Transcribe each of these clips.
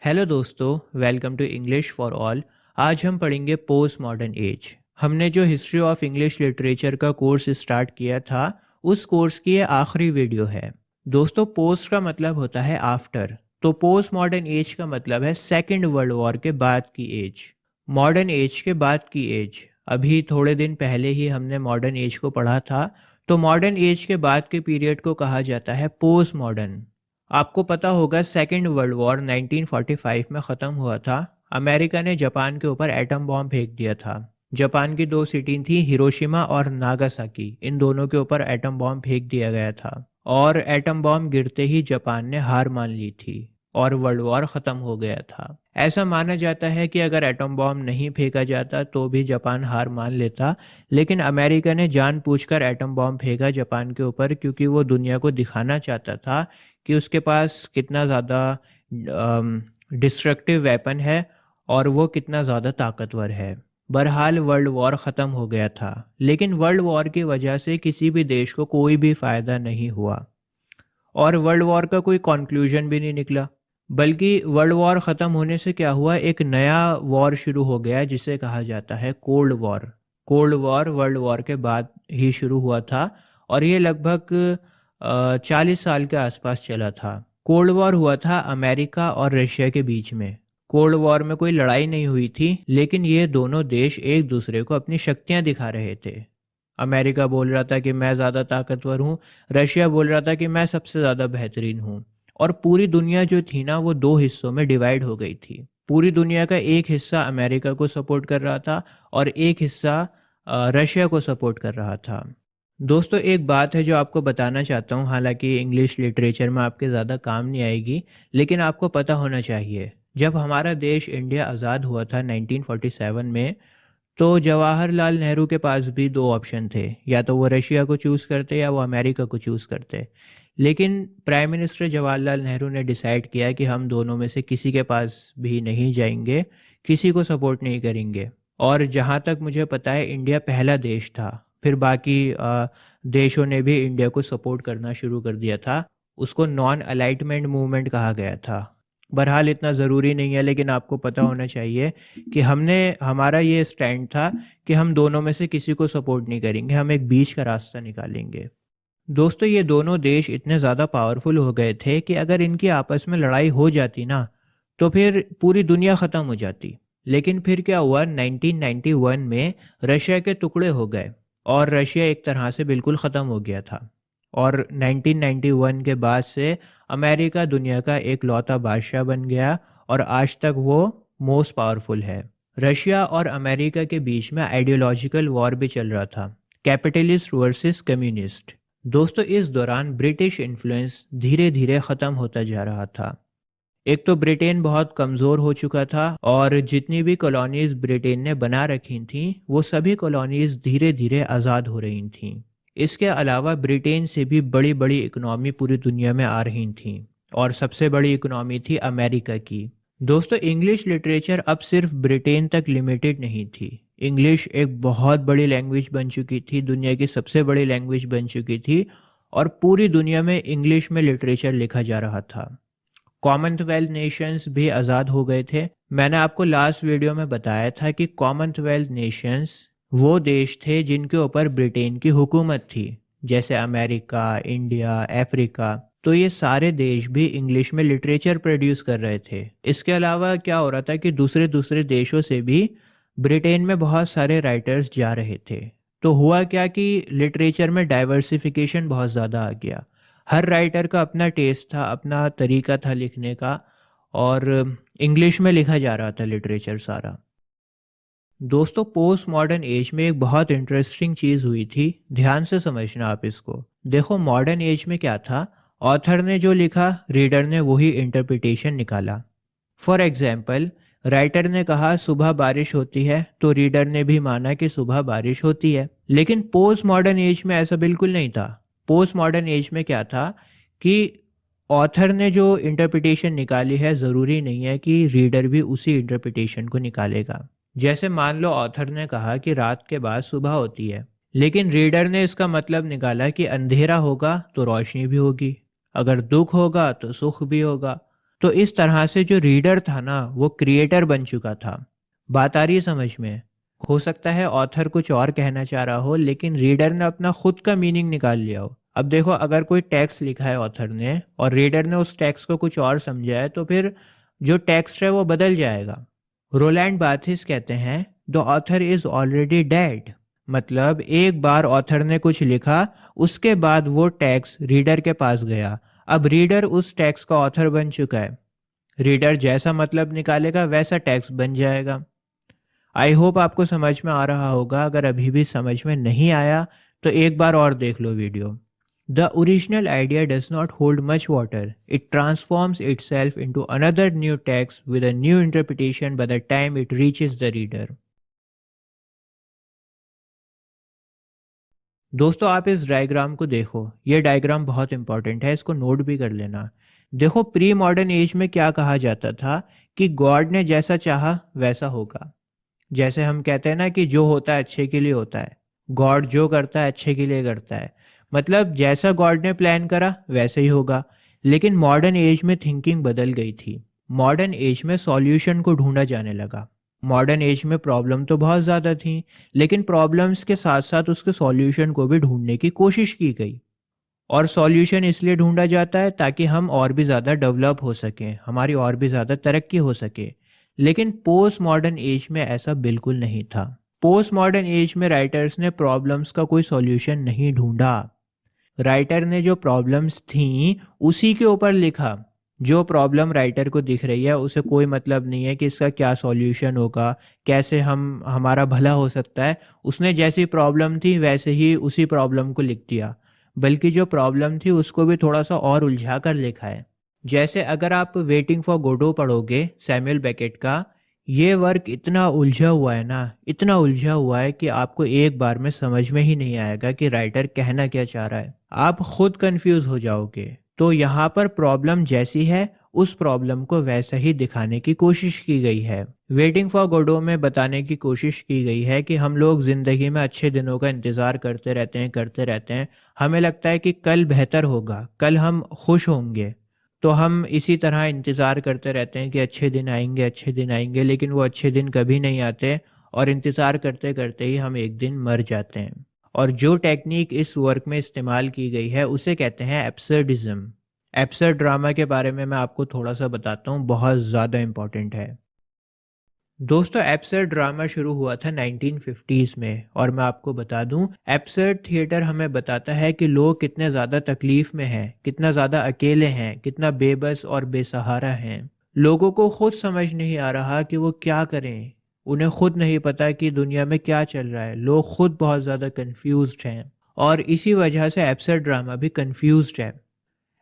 Hello दोस्तों, welcome to English for all. आज हम पढ़ेंगे पोस्ट मॉडर्न एज। हमने जो हिस्ट्री ऑफ इंग्लिश लिटरेचर का कोर्स स्टार्ट किया था, उस कोर्स की ये आखिरी वीडियो है। दोस्तों, पोस्ट का मतलब होता है आफ्टर, तो पोस्ट मॉडर्न एज का मतलब है सेकेंड वर्ल्ड वॉर के बाद की एज। मॉडर्न एज के बाद की एज, अभी थोड़े दिन पहले ही हमने मॉडर्न एज को पढ़ा था। तो मॉडर्न एज के बाद के पीरियड को कहा जाता है पोस्ट मॉडर्न। आपको पता होगा सेकेंड वर्ल्ड वॉर 1945 में ख़त्म हुआ था। अमेरिका ने जापान के ऊपर एटम बॉम्ब फेंक दिया था। जापान की दो सिटी थी, हिरोशिमा और नागासाकी। इन दोनों के ऊपर एटम बॉम्ब फेंक दिया गया था और एटम बॉम्ब गिरते ही जापान ने हार मान ली थी और वर्ल्ड वॉर ख़त्म हो गया था। ऐसा माना जाता है कि अगर एटम बॉम्ब नहीं फेंका जाता तो भी जापान हार मान लेता, लेकिन अमेरिका ने जानबूझकर एटम बॉम्ब फेंका जापान के ऊपर, क्योंकि वो दुनिया को दिखाना चाहता था कि उसके पास कितना ज़्यादा डिस्ट्रक्टिव वेपन है और वो कितना ज़्यादा ताकतवर है। बहरहाल वर्ल्ड वॉर ख़त्म हो गया था, लेकिन वर्ल्ड वॉर की वजह से किसी भी देश को कोई भी फ़ायदा नहीं हुआ और वर्ल्ड वॉर का कोई कंक्लूजन भी नहीं निकला। बल्कि वर्ल्ड वॉर ख़त्म होने से क्या हुआ, एक नया वॉर शुरू हो गया जिसे कहा जाता है cold war. Cold war world war के बाद ही शुरू हुआ था और ये लगभग 40 साल के आसपास चला था। कोल्ड वॉर हुआ था अमेरिका और रशिया के बीच में। कोल्ड वॉर में कोई लड़ाई नहीं हुई थी, लेकिन ये दोनों देश एक दूसरे को अपनी शक्तियां दिखा रहे थे। अमेरिका बोल रहा था कि मैं ज़्यादा ताकतवर हूँ, रशिया बोल रहा था कि मैं सबसे ज़्यादा बेहतरीन हूँ। और पूरी दुनिया जो थी ना, वो दो हिस्सों में डिवाइड हो गई थी। पूरी दुनिया का एक हिस्सा अमेरिका को सपोर्ट कर रहा था और एक हिस्सा रशिया को सपोर्ट कर रहा था। दोस्तों, एक बात है जो आपको बताना चाहता हूँ, हालांकि इंग्लिश लिटरेचर में आपके ज़्यादा काम नहीं आएगी, लेकिन आपको पता होना चाहिए। जब हमारा देश इंडिया आज़ाद हुआ था 1947 में, तो जवाहरलाल नेहरू के पास भी दो ऑप्शन थे, या तो वो रशिया को चूज़ करते या वो अमेरिका को चूज़ करते। लेकिन प्राइम मिनिस्टर जवाहरलाल नेहरू ने डिसाइड किया कि हम दोनों में से किसी के पास भी नहीं जाएंगे, किसी को सपोर्ट नहीं करेंगे। और जहाँ तक मुझे पता है, इंडिया पहला देश था। फिर बाकी देशों ने भी इंडिया को सपोर्ट करना शुरू कर दिया था। उसको नॉन अलाइटमेंट मूवमेंट कहा गया था। बहरहाल इतना ज़रूरी नहीं है, लेकिन आपको पता होना चाहिए कि हमारा ये स्टैंड था कि हम दोनों में से किसी को सपोर्ट नहीं करेंगे, हम एक बीच का रास्ता निकालेंगे। दोस्तों, ये दोनों देश इतने ज़्यादा पावरफुल हो गए थे कि अगर इनकी आपस में लड़ाई हो जाती ना, तो फिर पूरी दुनिया ख़त्म हो जाती। लेकिन फिर क्या हुआ, 1991 में रशिया के टुकड़े हो गए और रशिया एक तरह से बिल्कुल ख़त्म हो गया था। और 1991 के बाद से अमेरिका दुनिया का एक लौता बादशाह बन गया और आज तक वो मोस्ट पावरफुल है। रशिया और अमेरिका के बीच में आइडियोलॉजिकल वॉर भी चल रहा था, कैपिटलिस्ट वर्सेस कम्युनिस्ट। दोस्तों, इस दौरान ब्रिटिश इन्फ्लुएंस धीरे धीरे ख़त्म होता जा रहा था। एक तो ब्रिटेन बहुत कमज़ोर हो चुका था और जितनी भी कॉलोनीज़ ब्रिटेन ने बना रखी थी, वो सभी कॉलोनीज़ धीरे धीरे आज़ाद हो रही थीं। इसके अलावा ब्रिटेन से भी बड़ी बड़ी इकनॉमी पूरी दुनिया में आ रही थी और सबसे बड़ी इकनॉमी थी अमेरिका की। दोस्तों, इंग्लिश लिटरेचर अब सिर्फ ब्रिटेन तक लिमिटेड नहीं थी। इंग्लिश एक बहुत बड़ी लैंग्वेज बन चुकी थी, दुनिया की सबसे बड़ी लैंग्वेज बन चुकी थी और पूरी दुनिया में इंग्लिश में लिटरेचर लिखा जा रहा था। कॉमनवेल्थ नेशंस भी आज़ाद हो गए थे। मैंने आपको लास्ट वीडियो में बताया था कि कॉमनवेल्थ नेशंस वो देश थे जिनके ऊपर ब्रिटेन की हुकूमत थी, जैसे अमेरिका, इंडिया, अफ्रीका। तो ये सारे देश भी इंग्लिश में लिटरेचर प्रोड्यूस कर रहे थे। इसके अलावा क्या हो रहा था कि दूसरे दूसरे देशों से भी ब्रिटेन में बहुत सारे राइटर्स जा रहे थे। तो हुआ क्या कि लिटरेचर में डाइवर्सिफिकेशन बहुत ज़्यादा आ गया। हर राइटर का अपना टेस्ट था, अपना तरीका था लिखने का, और इंग्लिश में लिखा जा रहा था लिटरेचर सारा। दोस्तों, पोस्ट मॉडर्न एज में एक बहुत इंटरेस्टिंग चीज़ हुई थी, ध्यान से समझना आप इसको। देखो, मॉडर्न एज में क्या था, ऑथर ने जो लिखा, रीडर ने वही इंटरप्रिटेशन निकाला। फॉर एग्जाम्पल, राइटर ने कहा सुबह बारिश होती है, तो रीडर ने भी माना कि सुबह बारिश होती है। लेकिन पोस्ट मॉडर्न एज में ऐसा बिल्कुल नहीं था। पोस्ट मॉडर्न एज में क्या था कि ऑथर ने जो इंटरप्रिटेशन निकाली है, ज़रूरी नहीं है कि रीडर भी उसी इंटरप्रिटेशन को निकालेगा। जैसे मान लो ऑथर ने कहा कि रात के बाद सुबह होती है, लेकिन रीडर ने इसका मतलब निकाला कि अंधेरा होगा तो रोशनी भी होगी, अगर दुख होगा तो सुख भी होगा। तो इस तरह से जो रीडर था ना वो क्रिएटर बन चुका था। बात आ रही है समझ में? हो सकता है ऑथर कुछ और कहना चाह रहा हो लेकिन रीडर ने अपना खुद का मीनिंग निकाल लिया हो। अब देखो, अगर कोई टेक्स्ट लिखा है ऑथर ने और रीडर ने उस टेक्स्ट को कुछ और समझा है तो फिर जो टेक्स्ट है वो बदल जाएगा। रोलैंड बार्थिस कहते हैं the author is already dead. मतलब एक बार ऑथर ने कुछ लिखा, उसके बाद वो टेक्स्ट रीडर के पास गया, अब रीडर उस टेक्स्ट का ऑथर बन चुका है। रीडर जैसा मतलब निकालेगा वैसा टेक्स्ट बन जाएगा। आई होप आपको समझ में आ रहा होगा। अगर अभी भी समझ में नहीं आया तो एक बार और देख लो video. The original idea does not hold much water, it transforms itself into another new text with a new interpretation by the time it reaches the reader. दोस्तों, आप इस डायग्राम को देखो, ये डायग्राम बहुत इंपॉर्टेंट है, इसको नोट भी कर लेना। देखो, प्री मॉडर्न एज में क्या कहा जाता था कि गॉड ने जैसा चाहा वैसा होगा। जैसे हम कहते हैं ना कि जो होता है अच्छे के लिए होता है, गॉड जो करता है अच्छे के लिए करता है। मतलब जैसा गॉड ने प्लान करा वैसे ही होगा। लेकिन मॉडर्न एज में थिंकिंग बदल गई थी। मॉडर्न एज में सॉल्यूशन को ढूंढा जाने लगा। मॉडर्न एज में प्रॉब्लम तो बहुत ज़्यादा थी, लेकिन प्रॉब्लम्स के साथ साथ उसके सॉल्यूशन को भी ढूंढने की कोशिश की गई। और सॉल्यूशन इसलिए ढूंढा जाता है ताकि हम और भी ज़्यादा डेवलप हो सकें, हमारी और भी ज़्यादा तरक्की हो सके। लेकिन पोस्ट मॉडर्न एज में ऐसा बिल्कुल नहीं था। पोस्ट मॉडर्न एज में राइटर्स ने प्रॉब्लम्स का कोई सॉल्यूशन नहीं ढूंढा। राइटर ने जो प्रॉब्लम्स थी उसी के ऊपर लिखा। जो प्रॉब्लम राइटर को दिख रही है उसे कोई मतलब नहीं है कि इसका क्या सॉल्यूशन होगा, कैसे हमारा भला हो सकता है। उसने जैसी प्रॉब्लम थी वैसे ही उसी प्रॉब्लम को लिख दिया, बल्कि जो प्रॉब्लम थी उसको भी थोड़ा सा और उलझा कर लिखा है। जैसे अगर आप वेटिंग फॉर गोडो पढ़ोगे सैमुअल बेकेट का, ये वर्क इतना उलझा हुआ है ना, इतना उलझा हुआ है कि आपको एक बार में समझ में ही नहीं आएगा कि राइटर कहना क्या चाह रहा है। आप खुद कंफ्यूज हो जाओगे। तो यहाँ पर प्रॉब्लम जैसी है उस प्रॉब्लम को वैसा ही दिखाने की कोशिश की गई है। वेटिंग फॉर गोडो में बताने की कोशिश की गई है कि हम लोग जिंदगी में अच्छे दिनों का इंतजार करते रहते हैं। हमें लगता है कि कल बेहतर होगा, कल हम खुश होंगे, तो हम इसी तरह इंतज़ार करते रहते हैं कि अच्छे दिन आएंगे, अच्छे दिन आएंगे, लेकिन वो अच्छे दिन कभी नहीं आते और इंतज़ार करते करते ही हम एक दिन मर जाते हैं। और जो टेक्निक इस वर्क में इस्तेमाल की गई है उसे कहते हैं एब्सर्डिज्म। एब्सर्ड ड्रामा के बारे में मैं आपको थोड़ा सा बताता हूँ, बहुत ज़्यादा इम्पॉर्टेंट है। दोस्तों, एब्सर्ड ड्रामा शुरू हुआ था 1950s में, और मैं आपको बता दूं एब्सर्ड थिएटर हमें बताता है कि लोग कितने ज़्यादा तकलीफ में हैं, कितना ज़्यादा अकेले हैं, कितना बेबस और बेसहारा हैं। लोगों को खुद समझ नहीं आ रहा कि वो क्या करें। उन्हें खुद नहीं पता कि दुनिया में क्या चल रहा है। लोग खुद बहुत ज़्यादा कन्फ्यूज्ड हैं और इसी वजह से एब्सर्ड ड्रामा भी कन्फ्यूज्ड है।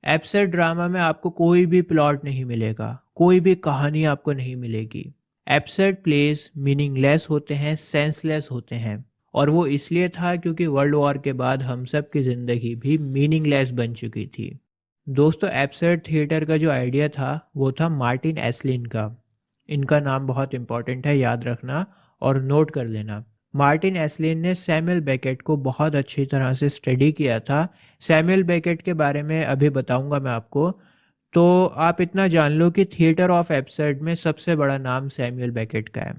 एब्सर्ड ड्रामा में आपको कोई भी प्लॉट नहीं मिलेगा, कोई भी कहानी आपको नहीं मिलेगी। एब्सर्ड प्लेस मीनिंगलेस होते हैं, सेंसलेस होते हैं, और वो इसलिए था क्योंकि वर्ल्ड वॉर के बाद हम सब की ज़िंदगी भी मीनिंगलेस बन चुकी थी। दोस्तों, एब्सर्ड थिएटर का जो आइडिया था वो था मार्टिन एस्लिन का। इनका नाम बहुत इंपॉर्टेंट है, याद रखना और नोट कर लेना। मार्टिन एस्लिन ने सैमुअल बेकेट को बहुत अच्छी तरह से स्टडी किया था। सैमुअल बेकेट के बारे में अभी बताऊंगा मैं आपको। तो आप इतना जान लो कि थिएटर ऑफ एब्सर्ड में सबसे बड़ा नाम सैमुअल बेकेट का है।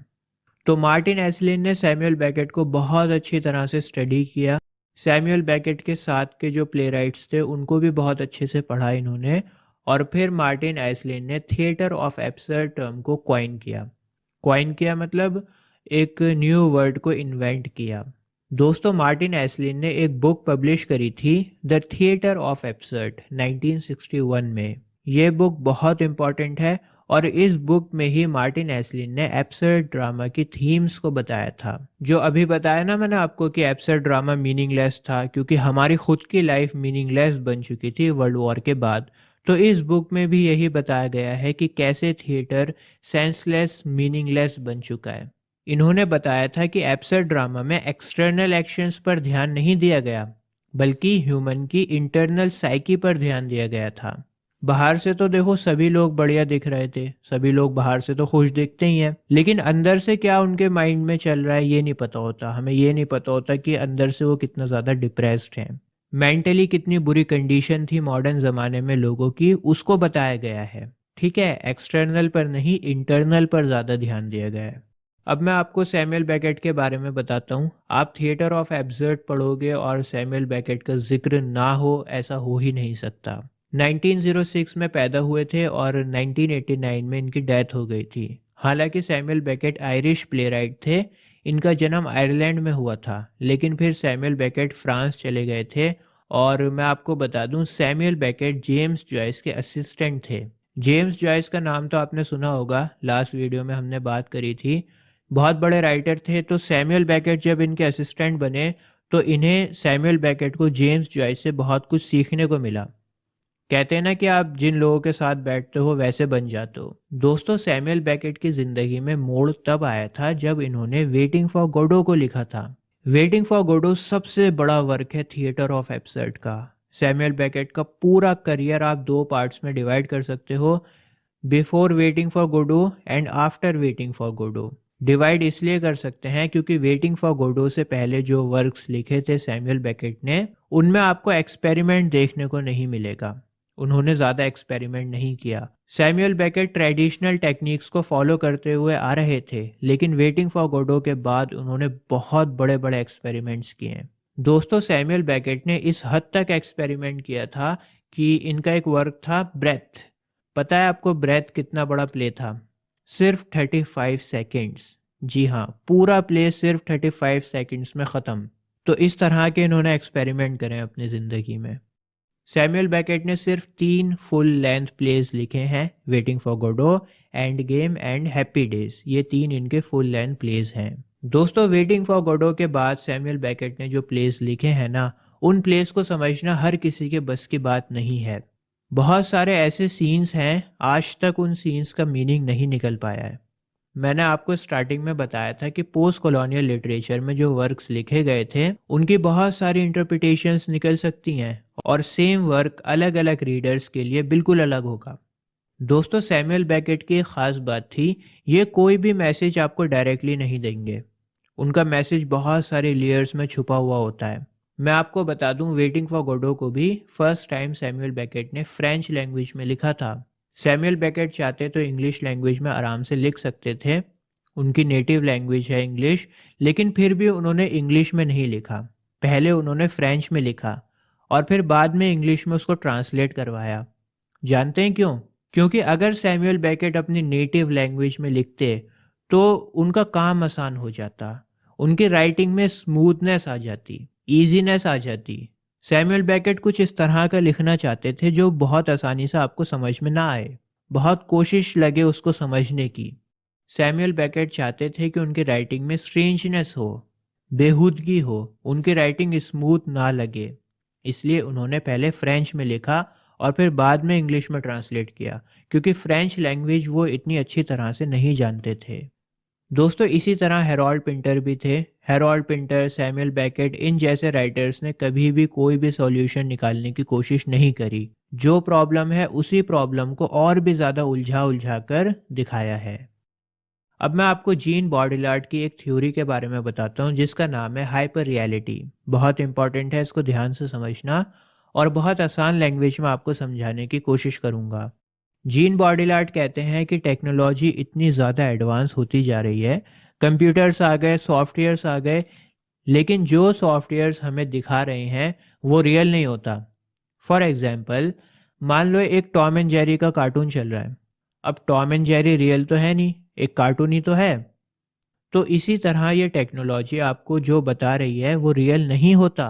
तो मार्टिन एस्लिन ने सैमुअल बेकेट को बहुत अच्छी तरह से स्टडी किया। सैमुअल बेकेट के साथ के जो प्ले राइट्स थे उनको भी बहुत अच्छे से पढ़ा इन्होंने, और फिर मार्टिन एस्लिन ने थिएटर ऑफ एब्सर्ड टर्म को कॉइन किया। कॉइन किया मतलब एक न्यू वर्ड को इन्वेंट किया। दोस्तों, मार्टिन एस्लिन ने एक बुक पब्लिश करी थी द थिएटर ऑफ एब्सर्ड 1961 में। ये बुक बहुत इंपॉर्टेंट है और इस बुक में ही मार्टिन एस्लिन ने एब्सर्ड ड्रामा की थीम्स को बताया था। जो अभी बताया ना मैंने आपको कि एब्सर्ड ड्रामा मीनिंगलेस था क्योंकि हमारी खुद की लाइफ मीनिंगलेस बन चुकी थी वर्ल्ड वॉर के बाद। तो इस बुक में भी यही बताया गया है कि कैसे थिएटर सेंसलेस मीनिंगलेस बन चुका है। इन्होंने बताया था कि एब्सर्ड ड्रामा में एक्सटर्नल एक्शंस पर ध्यान नहीं दिया गया, बल्कि ह्यूमन की इंटरनल साइकी पर ध्यान दिया गया था। बाहर से तो देखो सभी लोग बढ़िया दिख रहे थे, सभी लोग बाहर से तो खुश दिखते ही हैं, लेकिन अंदर से क्या उनके माइंड में चल रहा है ये नहीं पता होता। हमें ये नहीं पता होता कि अंदर से वो कितना ज़्यादा डिप्रेस्ड हैं, मेंटली कितनी बुरी कंडीशन थी मॉडर्न ज़माने में लोगों की, उसको बताया गया है। ठीक है, एक्सटर्नल पर नहीं इंटरनल पर ज़्यादा ध्यान दिया गया है। अब मैं आपको सैमुअल बेकेट के बारे में बताता हूँ। आप थिएटर ऑफ एब्सर्ड पढ़ोगे और सैमुअल बेकेट का जिक्र ना हो, ऐसा हो ही नहीं सकता। 1906 में पैदा हुए थे और 1989 में इनकी डेथ हो गई थी। हालांकि सैमुअल बेकेट आयरिश प्लेराइट थे। इनका जन्म आयरलैंड में हुआ था, लेकिन फिर सैमुअल बेकेट फ्रांस चले गए थे। और मैं आपको बता दूं, सैमुअल बेकेट जेम्स जॉयस के असिस्टेंट थे। जेम्स जॉयस का नाम तो आपने सुना होगा, लास्ट वीडियो में हमने बात करी थी। बहुत बड़े राइटर थे। तो सैमुअल बेकेट जब इनके असिस्टेंट बने तो इन्हें सैमुअल बेकेट को जेम्स जॉयस से बहुत कुछ सीखने को मिला। कहते हैं ना कि आप जिन लोगों के साथ बैठते हो वैसे बन जाते हो। दोस्तों, सैमुअल बेकेट की जिंदगी में मोड़ तब आया था जब इन्होंने वेटिंग फॉर गोडो को लिखा था। वेटिंग फॉर गोडो सबसे बड़ा वर्क है थिएटर ऑफ एब्सर्ड का। सैमुअल बेकेट का पूरा करियर आप दो पार्ट्स में डिवाइड कर सकते हो, before waiting for Godot and after waiting for Godot. Divide इसलिए कर सकते हैं क्योंकि वेटिंग फॉर गोडो से पहले जो वर्क्स लिखे थे सैमुअल बेकेट ने, उनमें आपको एक्सपेरिमेंट देखने को नहीं मिलेगा। उन्होंने ज़्यादा एक्सपेरिमेंट नहीं किया। सैमुअल बेकेट ट्रेडिशनल टेक्निक्स को फॉलो करते हुए आ रहे थे, लेकिन वेटिंग फॉर गोडो के बाद उन्होंने बहुत बड़े बड़े एक्सपेरिमेंट्स किए। दोस्तों, सैमुअल बेकेट ने इस हद तक एक्सपेरिमेंट किया था कि इनका एक वर्क था ब्रेथ। पता है आपको ब्रेथ कितना बड़ा प्ले था? सिर्फ 35 सेकेंड्स। जी हाँ, पूरा प्ले सिर्फ 35 सेकेंड्स में ख़त्म। तो इस तरह के इन्होंने एक्सपेरिमेंट करें अपनी ज़िंदगी में। सैमुअल बेकेट ने सिर्फ 3 फुल लेंथ प्लेज लिखे हैं, waiting for Godot, end game and happy days. ये 3 इनके फुल लेंथ प्लेज हैं। दोस्तों, वेटिंग फॉर गोडो के बाद सैमुअल बेकेट ने जो प्लेज लिखे हैं ना, उन प्लेज को समझना हर किसी के बस की बात नहीं है। बहुत सारे ऐसे सीन्स हैं, आज तक उन सीन्स का मीनिंग नहीं निकल पाया है। मैंने आपको स्टार्टिंग में बताया था कि पोस्ट कॉलोनियल लिटरेचर में जो वर्क्स लिखे गए थे उनकी बहुत सारी इंटरप्रिटेशंस निकल सकती हैं और सेम वर्क अलग अलग रीडर्स के लिए बिल्कुल अलग होगा। दोस्तों, सैमुअल बेकेट की एक खास बात थी, ये कोई भी मैसेज आपको डायरेक्टली नहीं देंगे। उनका मैसेज बहुत सारे लेयर्स में छुपा हुआ होता है। मैं आपको बता दूं, वेटिंग फॉर गोडो को भी फर्स्ट टाइम सैमुअल बेकेट ने फ्रेंच लैंग्वेज में लिखा था। सैमुअल बेकेट चाहते तो इंग्लिश लैंग्वेज में आराम से लिख सकते थे, उनकी नेटिव लैंग्वेज है इंग्लिश, लेकिन फिर भी उन्होंने इंग्लिश में नहीं लिखा। पहले उन्होंने फ्रेंच में लिखा और फिर बाद में इंग्लिश में उसको ट्रांसलेट करवाया। जानते हैं क्यों? क्योंकि अगर सैमुअल बेकेट अपनी नेटिव लैंग्वेज में लिखते तो उनका काम आसान हो जाता, उनकी राइटिंग में स्मूथनेस आ जाती, ईजीनेस आ जाती। सैमुअल बेकेट कुछ इस तरह का लिखना चाहते थे जो बहुत आसानी से आपको समझ में ना आए, बहुत कोशिश लगे उसको समझने की। सैमुअल बेकेट चाहते थे कि उनकी राइटिंग में स्ट्रेंजनेस हो, बेहूदगी हो, उनकी राइटिंग स्मूथ ना लगे। इसलिए उन्होंने पहले फ्रेंच में लिखा और फिर बाद में इंग्लिश में ट्रांसलेट किया, क्योंकि फ्रेंच लैंग्वेज वो इतनी अच्छी तरह से नहीं जानते थे। दोस्तों, इसी तरह हेरोल्ड पिंटर भी थे। हेरोल्ड पिंटर, सैमुअल बेकेट, इन जैसे राइटर्स ने कभी भी कोई भी सॉल्यूशन निकालने की कोशिश नहीं करी। जो प्रॉब्लम है उसी प्रॉब्लम को और भी ज़्यादा उलझा उलझा कर दिखाया है। अब मैं आपको जीन बॉडीलार्ड की एक थ्योरी के बारे में बताता हूँ जिसका नाम है हाइपर रियलिटी। बहुत इंपॉर्टेंट है, इसको ध्यान से समझना और बहुत आसान लैंग्वेज में आपको समझाने की कोशिश करूँगा। जीन बॉडीलार्ड कहते हैं कि टेक्नोलॉजी इतनी ज़्यादा एडवांस होती जा रही है, कंप्यूटर्स आ गए, सॉफ्टवेयर्स आ गए, लेकिन जो सॉफ्टवेयर्स हमें दिखा रहे हैं वो रियल नहीं होता। फॉर एग्जाम्पल, मान लो एक टॉम एंड जेरी का कार्टून चल रहा है। अब टॉम एंड जेरी रियल तो है नहीं, एक कार्टून ही तो है। तो इसी तरह ये टेक्नोलॉजी आपको जो बता रही है वो रियल नहीं होता।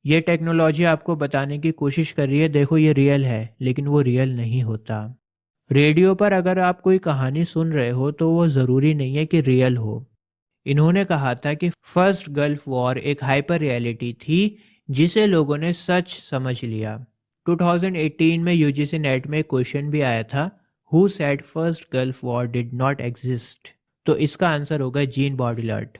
ये टेक्नोलॉजी आपको बताने की कोशिश कर रही है, देखो ये रियल है, लेकिन वो रियल नहीं होता। रेडियो पर अगर आप कोई कहानी सुन रहे हो तो वो ज़रूरी नहीं है कि रियल हो। इन्होंने कहा था कि फर्स्ट गल्फ वॉर एक हाइपर रियलिटी थी जिसे लोगों ने सच समझ लिया। 2018 में यूजीसी नेट में क्वेश्चन भी आया था, who said first gulf war did not exist. तो इसका आंसर होगा जीन बॉडीलार्ड।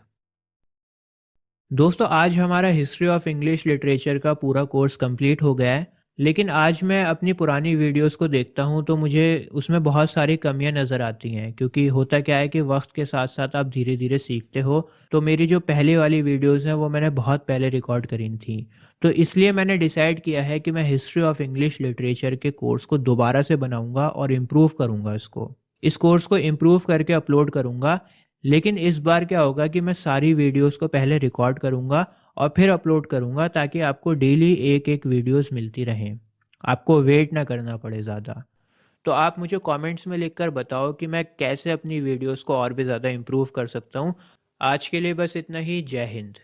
दोस्तों, आज हमारा हिस्ट्री ऑफ इंग्लिश लिटरेचर का पूरा कोर्स कंप्लीट हो गया है। लेकिन आज मैं अपनी पुरानी वीडियोस को देखता हूँ तो मुझे उसमें बहुत सारी कमियां नज़र आती हैं, क्योंकि होता क्या है कि वक्त के साथ साथ आप धीरे धीरे सीखते हो। तो मेरी जो पहले वाली वीडियोस हैं वो मैंने बहुत पहले रिकॉर्ड करी थी। तो इसलिए मैंने डिसाइड किया है कि मैं हिस्ट्री ऑफ इंग्लिश लिटरेचर के कोर्स को दोबारा से बनाऊंगा और इम्प्रूव करूंगा इसको। इस कोर्स को इम्प्रूव करके अपलोड करूंगा। लेकिन इस बार क्या होगा कि मैं सारी वीडियोस को पहले रिकॉर्ड करूंगा और फिर अपलोड करूंगा, ताकि आपको डेली एक एक वीडियोस मिलती रहें, आपको वेट ना करना पड़े ज़्यादा। तो आप मुझे कमेंट्स में लिखकर बताओ कि मैं कैसे अपनी वीडियोस को और भी ज़्यादा इम्प्रूव कर सकता हूँ। आज के लिए बस इतना ही। जय हिंद।